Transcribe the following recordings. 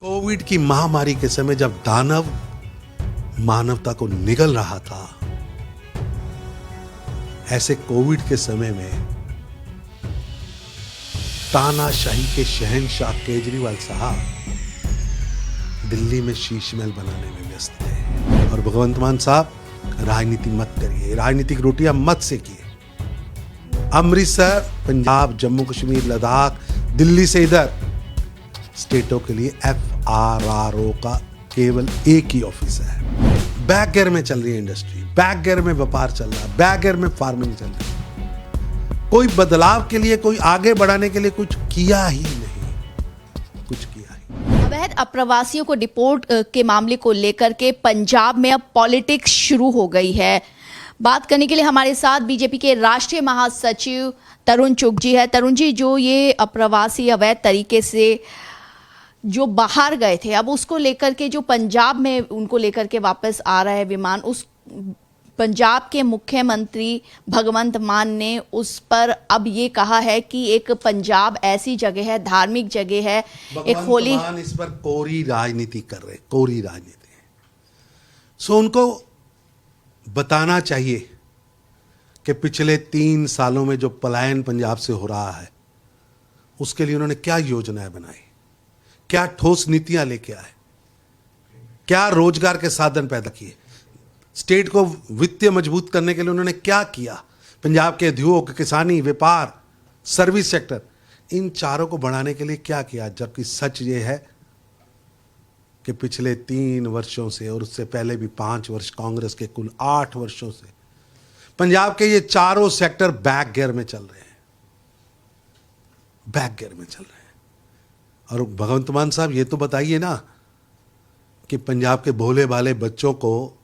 Covid की महामारी के समय जब दानव मानवता को निगल रहा था, ऐसे कोविड के समय में तानाशाही के शहंशाह केजरीवाल साहब दिल्ली में शीश महल बनाने में व्यस्त थे। और भगवंत मान साहब, राजनीति मत करिए, राजनीतिक रोटियां मत सेकिए। अमृतसर, पंजाब, जम्मू कश्मीर, लद्दाख, दिल्ली से इधर स्टेटों के लिए FRRO का केवल एक ही ऑफिस है। बैक गियर में चल रही है इंडस्ट्री, बैक गियर में व्यापार चल रहा है, बैक गियर में फार्मिंग चल रही है। कोई बदलाव के लिए, कोई आगे बढ़ाने के लिए कुछ किया ही नहीं, कुछ किया ही। अवैध अप्रवासियों को डिपोर्ट के मामले को लेकर के पंजाब में अब पॉलिटिक्स शुरू हो गई है। बात करने के लिए हमारे साथ बीजेपी के राष्ट्रीय महासचिव तरुण चुग जी है। तरुण जी, जो ये अप्रवासी अवैध तरीके से जो बाहर गए थे, अब उसको लेकर के जो पंजाब में उनको लेकर के वापस आ रहा है विमान, उस पंजाब के मुख्यमंत्री भगवंत मान ने उस पर अब ये कहा है कि एक पंजाब ऐसी जगह है, धार्मिक जगह है, एक होली। मान इस पर कोरी राजनीति कर रहे, कोरी राजनीति। सो उनको बताना चाहिए कि पिछले 3 सालों में जो पलायन पंजाब से हो रहा है, उसके लिए उन्होंने क्या योजनाएं बनाई, क्या ठोस नीतियां लेके आए, क्या रोजगार के साधन पैदा किए, स्टेट को वित्तीय मजबूत करने के लिए उन्होंने क्या किया, पंजाब के उद्योग, किसानी, व्यापार, सर्विस सेक्टर, इन चारों को बढ़ाने के लिए क्या किया। जबकि सच ये है कि पिछले 3 वर्षों से और उससे पहले भी 5 वर्ष, कांग्रेस के कुल 8 वर्षों से पंजाब के ये चारों सेक्टर बैक गियर में चल रहे हैं, बैक गियर में चल रहे हैं। और भगवंत मान साहब, ये तो बताइए ना कि पंजाब के भोले भाले बच्चों को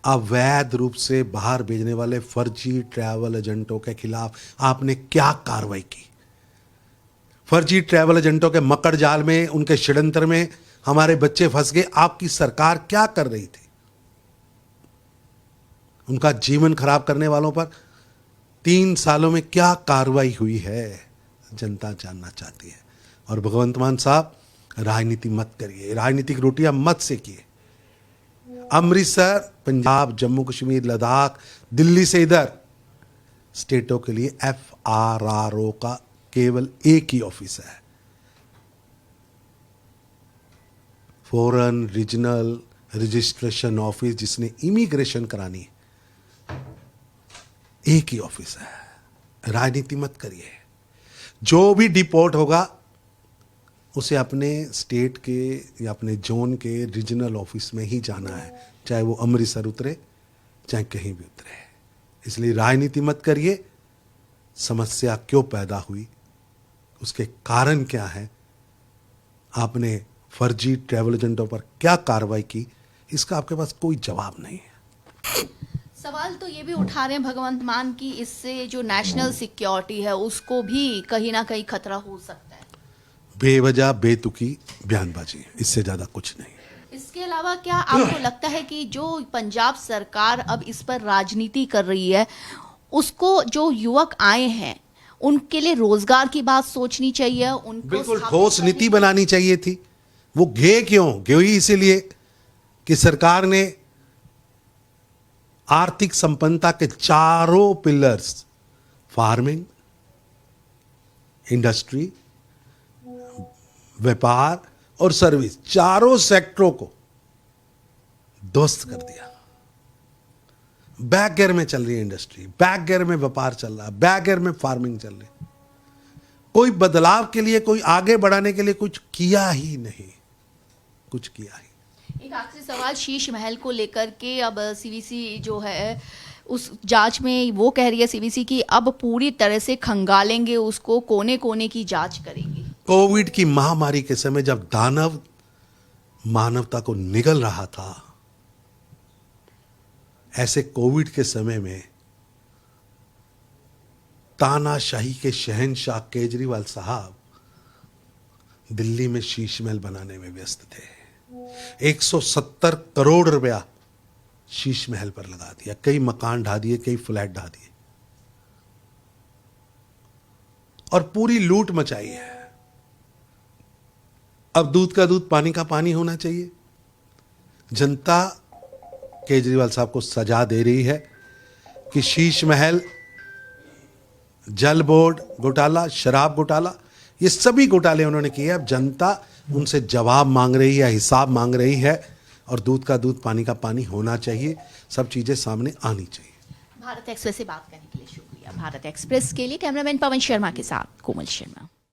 अवैध रूप से बाहर भेजने वाले फर्जी ट्रैवल एजेंटों के खिलाफ आपने क्या कार्रवाई की। फर्जी ट्रैवल एजेंटों के मकड़ जाल में, उनके षड्यंत्र में हमारे बच्चे फंस गए। आपकी सरकार क्या कर रही थी? उनका जीवन खराब करने वालों पर 3 सालों में क्या कार्रवाई हुई है, जनता जानना चाहती है। और भगवंत मान साहब, राजनीति मत करिए, राजनीतिक रोटियां मत सेकिए। अमृतसर, पंजाब, जम्मू कश्मीर, लद्दाख, दिल्ली से इधर स्टेटों के लिए FRRO का केवल एक ही ऑफिस है। फॉरेन रीजनल रजिस्ट्रेशन ऑफिस, जिसने इमिग्रेशन करानी है, एक ही ऑफिस है। राजनीति मत करिए। जो भी डिपोर्ट होगा उसे अपने स्टेट के या अपने जोन के रीजनल ऑफिस में ही जाना है, चाहे वो अमृतसर उतरे, चाहे कहीं भी उतरे। इसलिए राजनीति मत करिए। समस्या क्यों पैदा हुई, उसके कारण क्या है, आपने फर्जी ट्रैवल एजेंटों पर क्या कार्रवाई की, इसका आपके पास कोई जवाब नहीं है। सवाल तो ये भी उठा रहे हैं भगवंत मान की इससे जो नेशनल सिक्योरिटी है उसको भी कहीं ना कहीं खतरा हो सकता है। बेवजह बेतुकी बयानबाजी है, इससे ज्यादा कुछ नहीं। इसके अलावा क्या आपको लगता है कि जो पंजाब सरकार अब इस पर राजनीति कर रही है, उसको जो युवक आए हैं उनके लिए रोजगार की बात सोचनी चाहिए, उनको बिल्कुल ठोस नीति बनानी चाहिए थी। वो गए क्यों? गई इसीलिए कि सरकार ने आर्थिक संपन्नता के चारों पिलर्स, फार्मिंग, इंडस्ट्री, व्यापार और सर्विस, चारों सेक्टरों को ध्वस्त कर दिया। बैक गियर में चल रही है इंडस्ट्री, बैक गियर में व्यापार चल रहा है, बैक गियर में फार्मिंग चल रही। कोई बदलाव के लिए, कोई आगे बढ़ाने के लिए कुछ किया ही नहीं, कुछ किया ही। एक आखिरी सवाल शीश महल को लेकर के, अब CVC जो है उस जांच में वो कह रही है CVC की अब पूरी तरह से खंगालेंगे उसको, कोने कोने की जांच करेंगे। कोविड की महामारी के समय जब दानव मानवता को निगल रहा था, ऐसे कोविड के समय में तानाशाही के शहंशाह केजरीवाल साहब दिल्ली में शीश महल बनाने में व्यस्त थे। 170 करोड़ रुपया शीश महल पर लगा दिया, कई मकान ढा दिए, कई फ्लैट ढा दिए और पूरी लूट मचाई है। अब दूध का दूध पानी का पानी होना चाहिए। जनता केजरीवाल साहब को सजा दे रही है कि शीश महल, जल बोर्ड घोटाला, शराब घोटाला, ये सभी घोटाले उन्होंने किए। अब जनता उनसे जवाब मांग रही है, हिसाब मांग रही है, और दूध का दूध पानी का पानी होना चाहिए। सब चीजें सामने आनी चाहिए। भारत एक्सप्रेस से बात करने के लिए शुक्रिया। भारत एक्सप्रेस के लिए कैमरामैन पवन शर्मा के साथ कोमल शर्मा।